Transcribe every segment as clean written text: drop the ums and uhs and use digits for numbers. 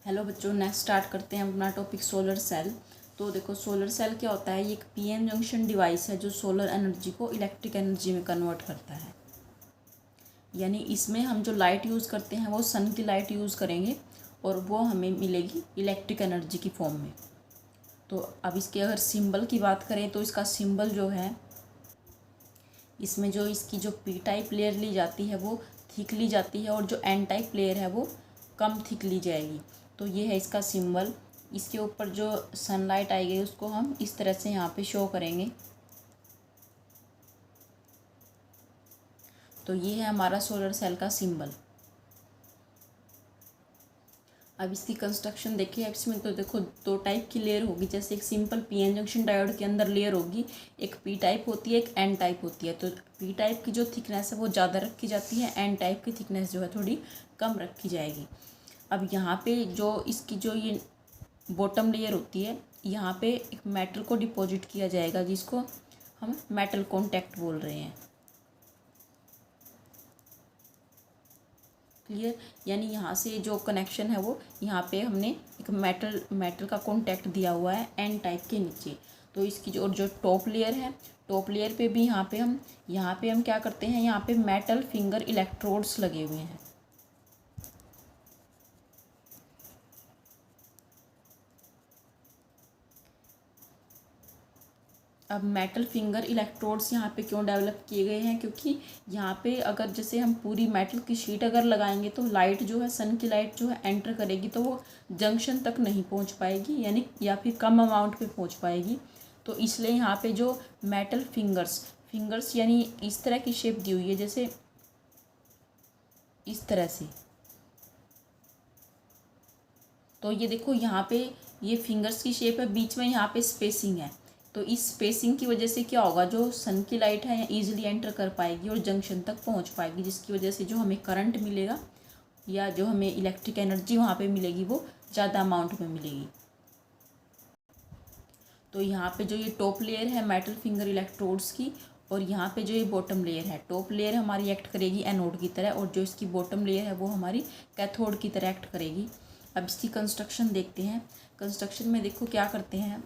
Hello बच्चों, next start करते हैं अपना टॉपिक सोलर सेल। तो देखो, सोलर सेल क्या होता है। ये एक पीएन जंक्शन डिवाइस है जो सोलर एनर्जी को इलेक्ट्रिक एनर्जी में कन्वर्ट करता है। यानी इसमें हम जो लाइट यूज़ करते हैं वो सन की लाइट यूज़ करेंगे और वो हमें मिलेगी इलेक्ट्रिक एनर्जी की फॉर्म में। तो अब इसके अगर सिंबल की बात करें तो इसका सिंबल जो है, इसमें जो इसकी जो पी टाइप लेयर ली जाती है वो थिक ली जाती है और जो एन टाइप लेयर है वो कम थिक ली जाएगी। तो ये है इसका सिंबल। इसके ऊपर जो सनलाइट आएगी उसको हम इस तरह से यहाँ पे शो करेंगे। तो ये है हमारा सोलर सेल का सिंबल। अब इसकी कंस्ट्रक्शन देखिए। अब इसमें तो देखो दो टाइप की लेयर होगी। जैसे एक सिंपल पीएन जंक्शन डायोड के अंदर लेयर होगी, एक पी टाइप होती है, एक एन टाइप होती है। तो पी टाइप की जो थिकनेस है वो ज़्यादा रखी जाती है, एन टाइप की थिकनेस जो है थोड़ी कम रखी जाएगी। अब यहाँ पे जो इसकी जो ये बॉटम लेयर होती है, यहाँ पे एक मेटल को डिपॉजिट किया जाएगा जिसको हम मेटल कॉन्टैक्ट बोल रहे हैं। क्लियर। यानी यहाँ से जो कनेक्शन है वो यहाँ पे हमने एक मेटल का कॉन्टैक्ट दिया हुआ है एन टाइप के नीचे। तो इसकी जो टॉप लेयर है, टॉप लेयर पे भी यहाँ पे हम क्या करते हैं, यहाँ पे मेटल फिंगर इलेक्ट्रोड्स लगे हुए हैं। अब मेटल फिंगर इलेक्ट्रोड्स यहाँ पे क्यों डेवलप किए गए हैं, क्योंकि यहाँ पे अगर जैसे हम पूरी मेटल की शीट अगर लगाएंगे तो लाइट जो है, सन की लाइट जो है एंटर करेगी तो वो जंक्शन तक नहीं पहुँच पाएगी, यानी या फिर कम अमाउंट पे पहुँच पाएगी। तो इसलिए यहाँ पे जो मेटल फिंगर्स यानी इस तरह की शेप दी हुई है, जैसे इस तरह से। तो ये देखो यहाँ पे ये फिंगर्स की शेप है, बीच में यहाँ पे स्पेसिंग है। तो इस स्पेसिंग की वजह से क्या होगा, जो सन की लाइट है ईजिली एंटर कर पाएगी और जंक्शन तक पहुँच पाएगी, जिसकी वजह से जो हमें करंट मिलेगा या जो हमें इलेक्ट्रिक एनर्जी वहाँ पे मिलेगी वो ज़्यादा अमाउंट में मिलेगी। तो यहाँ पे जो ये टॉप लेयर है मेटल फिंगर इलेक्ट्रोड्स की, और यहाँ पे जो ये बॉटम लेयर है, टॉप लेयर हमारी एक्ट करेगी एनोड की तरह और जो इसकी बॉटम लेयर है वो हमारी कैथोड की तरह एक्ट करेगी। अब इसकी कंस्ट्रक्शन देखते हैं। कंस्ट्रक्शन में देखो क्या करते हैं,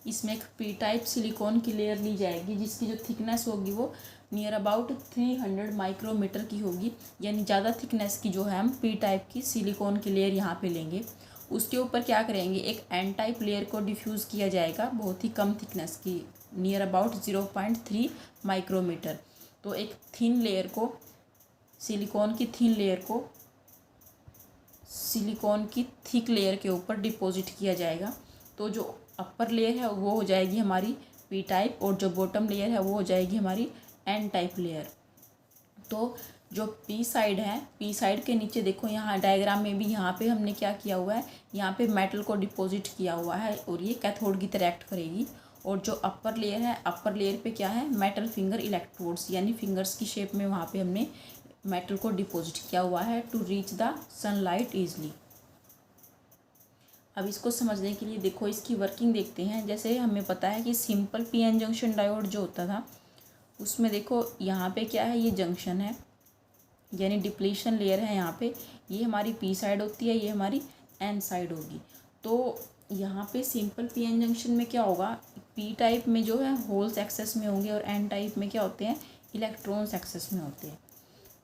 इसमें एक पी टाइप सिलिकॉन की लेयर ली जाएगी जिसकी जो थिकनेस होगी वो नियर अबाउट 300 माइक्रोमीटर की होगी। यानी ज़्यादा थिकनेस की जो है हम पी टाइप की सिलिकॉन की लेयर यहाँ पे लेंगे। उसके ऊपर क्या करेंगे, एक एन टाइप लेयर को डिफ्यूज़ किया जाएगा बहुत ही कम थिकनेस की, नियर अबाउट 0.3 माइक्रोमीटर। तो एक थिन लेयर को, सिलिकॉन की थिन लेयर को सिलिकॉन की थिक लेयर के ऊपर डिपॉजिट किया जाएगा। तो जो अपर लेयर है वो हो जाएगी हमारी पी टाइप और जो बॉटम लेयर है वो हो जाएगी हमारी एन टाइप लेयर। तो जो पी साइड है, पी साइड के नीचे देखो यहाँ डायग्राम में भी यहाँ पे हमने क्या किया हुआ है, यहाँ पे मेटल को डिपॉजिट किया हुआ है और ये कैथोड की तरह एक्ट करेगी। और जो अपर लेयर है, अपर लेयर पे क्या है, मेटल फिंगर इलेक्ट्रोड्स यानी फिंगर्स की शेप में वहाँ पे हमने मेटल को डिपॉजिट किया हुआ है to reach the sunlight easily. अब इसको समझने के लिए देखो इसकी वर्किंग देखते हैं। जैसे हमें पता है कि सिंपल पीएन जंक्शन डायोड जो होता था उसमें देखो यहाँ पे क्या है, ये जंक्शन है यानी डिप्लीशन लेयर है। यहाँ पे ये हमारी पी साइड होती है, ये हमारी एन साइड होगी। तो यहाँ पे सिंपल पीएन जंक्शन में क्या होगा, पी टाइप में जो है होल्स एक्सेस में होंगे और एन टाइप में क्या होते हैं, इलेक्ट्रॉन्स एक्सेस में होते हैं।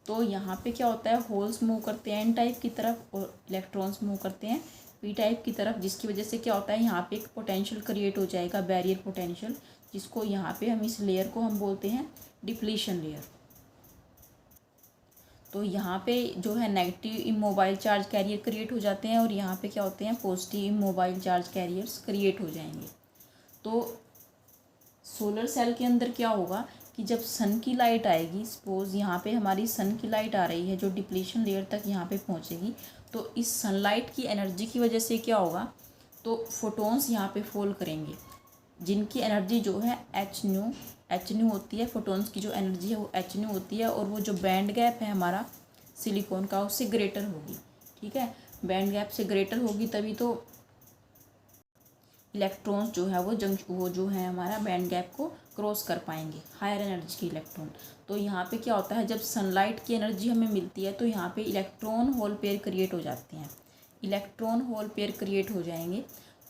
तो यहाँ पे क्या होता है, होल्स मूव करते हैं एन टाइप की तरफ और इलेक्ट्रॉन्स मूव करते हैं पी टाइप की तरफ, जिसकी वजह से क्या होता है, यहाँ पे एक पोटेंशियल क्रिएट हो जाएगा, बैरियर पोटेंशियल, जिसको यहाँ पे हम इस लेयर को हम बोलते हैं डिप्लीशन लेयर। तो यहाँ पे जो है negative immobile charge carrier create हो जाते हैं और यहाँ पे क्या होते हैं, positive immobile charge carriers create हो जाएंगे। तो सोलर सेल के अंदर क्या होगा कि जब सन की लाइट आएगी, सपोज यहाँ पे हमारी सन की लाइट आ रही है जो डिप्लीशन लेयर तक यहाँ पे पहुँचेगी, तो इस सनलाइट की एनर्जी की वजह से क्या होगा, तो फोटोन्स यहाँ पे फॉल करेंगे जिनकी एनर्जी जो है एच न्यू होती है। फोटोन्स की जो एनर्जी है वो एच न्यू होती है और वो जो बैंड गैप है हमारा सिलिकॉन का उससे ग्रेटर होगी। ठीक है, बैंड गैप से ग्रेटर होगी तभी तो इलेक्ट्रॉन्स जो है वो जो है हमारा बैंड गैप को क्रॉस कर पाएंगे, हायर एनर्जी के इलेक्ट्रॉन। तो यहाँ पे क्या होता है, जब सनलाइट की एनर्जी हमें मिलती है तो यहाँ पे इलेक्ट्रॉन होल पेयर क्रिएट हो जाते हैं। इलेक्ट्रॉन होल पेयर क्रिएट हो जाएंगे।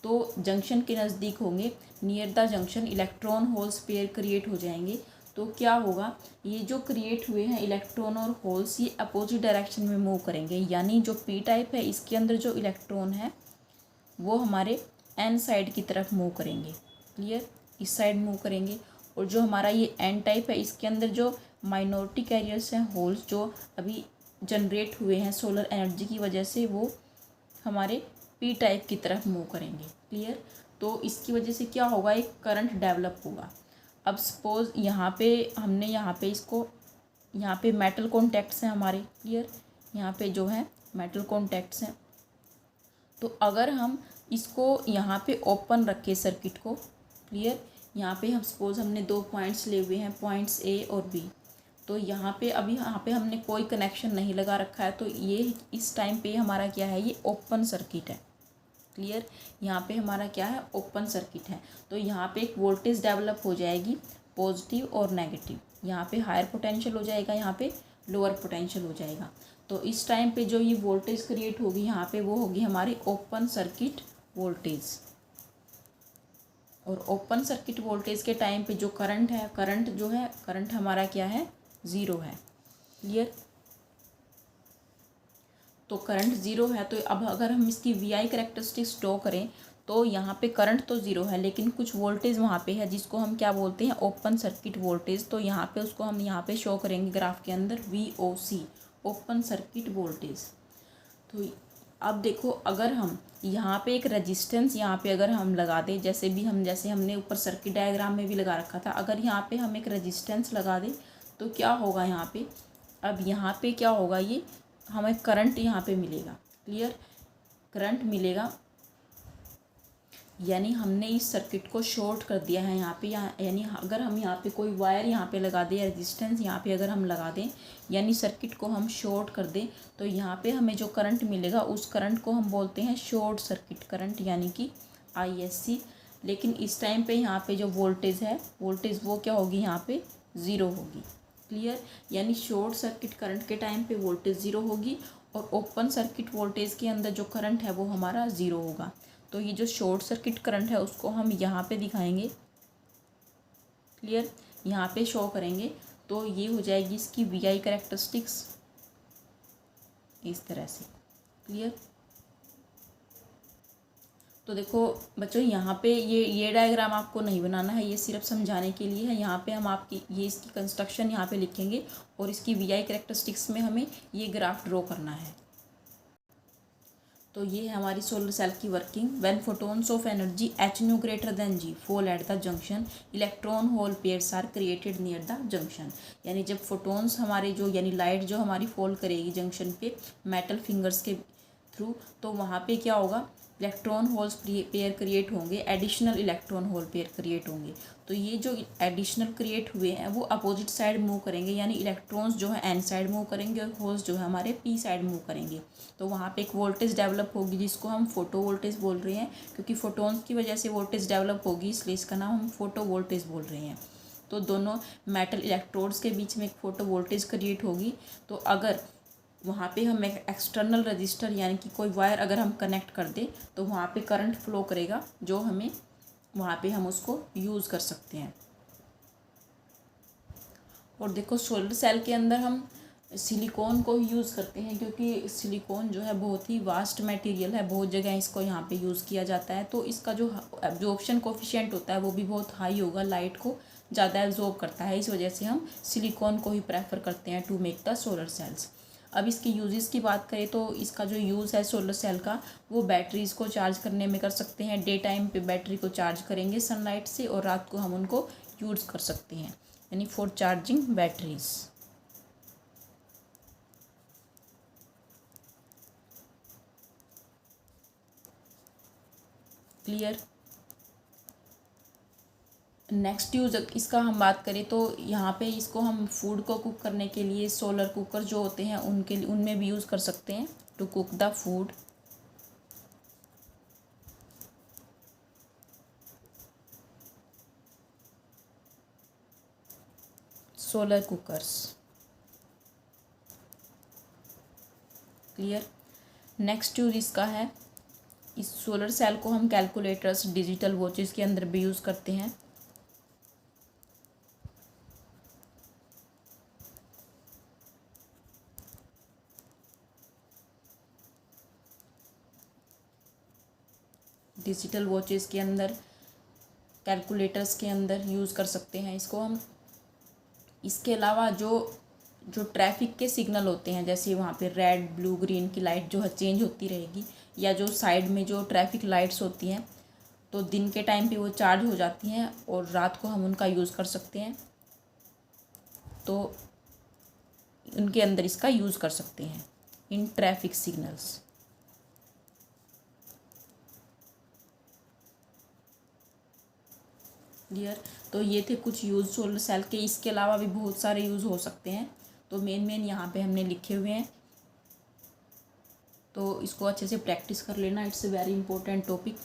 तो जंक्शन के नज़दीक होंगे, near the junction electron holes pair create हो जाएंगे। तो क्या होगा, ये जो क्रिएट हुए हैं इलेक्ट्रॉन और होल्स ये अपोजिट डायरेक्शन में मूव करेंगे, यानी जो पी टाइप है इसके अंदर जो इलेक्ट्रॉन है वो हमारे एन साइड की तरफ मूव करेंगे। क्लियर, इस साइड मूव करेंगे। और जो हमारा ये एन टाइप है इसके अंदर जो माइनॉरिटी कैरियर्स हैं, होल्स जो अभी जनरेट हुए हैं सोलर एनर्जी की वजह से, वो हमारे पी टाइप की तरफ मूव करेंगे। क्लियर, तो इसकी वजह से क्या होगा, एक करंट डेवलप होगा। अब सपोज यहाँ पे हमने यहाँ पे इसको, यहाँ पे मेटल कॉन्टैक्ट्स हैं हमारे। क्लियर, यहाँ पे जो है मेटल कॉन्टैक्ट्स हैं। तो अगर हम इसको यहाँ पे ओपन रखें सर्किट को, क्लियर, यहाँ पे हम सपोज हमने 2 पॉइंट्स ले हुए हैं, पॉइंट्स ए और बी। तो यहाँ पे अभी यहाँ पे हमने कोई कनेक्शन नहीं लगा रखा है, तो ये इस टाइम पे हमारा क्या है, ये ओपन सर्किट है। क्लियर, यहाँ पे हमारा क्या है, ओपन सर्किट है। तो यहाँ पे एक वोल्टेज डेवलप हो जाएगी, पॉजिटिव और नेगेटिव। यहाँ पे हायर पोटेंशियल हो जाएगा, यहाँ पे लोअर पोटेंशियल हो जाएगा। तो इस टाइम पे जो ये वोल्टेज क्रिएट होगी यहाँ पे, वो होगी हमारी ओपन सर्किट वोल्टेज। और ओपन सर्किट वोल्टेज के टाइम पे जो करंट है, करंट जो है, करंट हमारा क्या है, 0 है। क्लियर, तो करंट 0 है। तो अब अगर हम इसकी वी आई करेक्टरिस्टिक्स ड्रॉ करें तो यहाँ पे करंट तो 0 है, लेकिन कुछ वोल्टेज वहाँ पे है जिसको हम क्या बोलते हैं, ओपन सर्किट वोल्टेज। तो यहाँ पे उसको हम यहाँ पे शो करेंगे ग्राफ के अंदर, VOC, ओपन सर्किट वोल्टेज। तो अब देखो, अगर हम यहाँ पे एक रेजिस्टेंस यहाँ पे अगर हम लगा दें, जैसे हमने ऊपर सर्किट डायग्राम में भी लगा रखा था, अगर यहाँ पे हम एक रेजिस्टेंस लगा दें तो क्या होगा यहाँ पे, अब यहाँ पे क्या होगा, ये हमें करंट यहाँ पे मिलेगा। क्लियर, करंट मिलेगा, यानी हमने इस सर्किट को शॉर्ट कर दिया है यहाँ पे। यानी अगर हम यहाँ पे कोई वायर यहाँ पे लगा दें, रेजिस्टेंस यहाँ पे अगर हम लगा दें, यानी सर्किट को हम शॉर्ट कर दें, तो यहाँ पे हमें जो करंट मिलेगा उस करंट को हम बोलते हैं शॉर्ट सर्किट करंट, यानी कि ISC। लेकिन इस टाइम पे यहाँ पे जो वोल्टेज है, वोल्टेज वो क्या होगी, यहाँ पे 0 होगी। क्लियर, यानी शॉर्ट सर्किट करंट के टाइम पे वोल्टेज 0 होगी और ओपन सर्किट वोल्टेज के अंदर जो करंट है वो हमारा 0 होगा। तो ये जो शॉर्ट सर्किट करंट है उसको हम यहाँ पे दिखाएंगे। क्लियर, यहाँ पे शो करेंगे। तो ये हो जाएगी इसकी VI करेक्टरिस्टिक्स इस तरह से। क्लियर, तो देखो बच्चों, यहाँ पे ये डायग्राम आपको नहीं बनाना है, ये सिर्फ समझाने के लिए है। यहाँ पे हम आपकी ये इसकी कंस्ट्रक्शन यहाँ पे लिखेंगे और इसकी VI करेक्टरिस्टिक्स में हमें ये ग्राफ ड्रॉ करना है। तो ये है हमारी सोलर सेल की working. When photons of energy H nu greater than G fall at the junction, electron hole pairs are created near the junction. यानी जब फोटोन्स हमारे जो, यानी लाइट जो हमारी फॉल करेगी जंक्शन पे मेटल फिंगर्स के थ्रू, तो वहाँ पे क्या होगा, इलेक्ट्रॉन होल्स पेयर क्रिएट होंगे, additional electron hole pair create होंगे। तो ये जो एडिशनल क्रिएट हुए हैं वो अपोजिट साइड मूव करेंगे, यानी इलेक्ट्रॉन्स जो है एन साइड मूव करेंगे और होल्स जो है हमारे पी साइड मूव करेंगे। तो वहाँ पे एक वोल्टेज डेवलप होगी जिसको हम फोटो वोल्टेज बोल रहे हैं, क्योंकि फोटोन्स की वजह से वोल्टेज डेवलप होगी, इसलिए इसका नाम हम फोटो वोल्टेज बोल रहे हैं। तो दोनों मेटल इलेक्ट्रोड्स के बीच में एक फोटो वोल्टेज क्रिएट होगी। तो अगर वहाँ पे हम एक एक्सटर्नल रजिस्टर यानी कि कोई वायर अगर हम कनेक्ट कर दें तो वहाँ पे करंट फ्लो करेगा, जो हमें वहाँ पे हम उसको यूज़ कर सकते हैं। और देखो, सोलर सेल के अंदर हम सिलिकॉन को यूज़ करते हैं, क्योंकि सिलिकॉन जो है बहुत ही वास्ट मटेरियल है, बहुत जगह इसको यहाँ पे यूज़ किया जाता है। तो इसका जो एब्जॉर्प्शन कोफिशिएंट होता है वो भी बहुत हाई होगा, लाइट को ज़्यादा एब्जॉर्ब करता है। इस वजह से हम सिलिकॉन को ही प्रेफर करते हैं to make the solar cells. अब इसके यूजेस की बात करें तो इसका जो यूज़ है सोलर सेल का, वो बैटरीज़ को चार्ज करने में कर सकते हैं। डे टाइम पे बैटरी को चार्ज करेंगे सनलाइट से और रात को हम उनको यूज़ कर सकते हैं, यानी for charging batteries. Clear, next use इसका हम बात करें तो यहाँ पे इसको हम फूड को कुक करने के लिए सोलर कुकर जो होते हैं उनके लिए, उनमें भी यूज़ कर सकते हैं to cook the food. Solar cookers. Clear, next use इसका है, इस सोलर सेल को हम कैलकुलेटर्स, डिजिटल वॉचेस के अंदर भी यूज़ करते हैं। डिजिटल वॉचेस के अंदर, कैलकुलेटर्स के अंदर यूज़ कर सकते हैं इसको हम। इसके अलावा जो जो ट्रैफिक के सिग्नल होते हैं, जैसे वहाँ पे रेड, ब्लू, ग्रीन की लाइट जो है चेंज होती रहेगी, या जो साइड में जो ट्रैफिक लाइट्स होती हैं, तो दिन के टाइम पे वो चार्ज हो जाती हैं और रात को हम उनका यूज़ कर सकते हैं, तो उनके अंदर इसका यूज़ कर सकते हैं इन ट्रैफिक सिग्नल्स। क्लियर। तो ये थे कुछ यूज़ सोलर सेल के। इसके अलावा भी बहुत सारे यूज़ हो सकते हैं, तो मेन यहाँ पे हमने लिखे हुए हैं, तो इसको अच्छे से प्रैक्टिस कर लेना। It's a very important topic.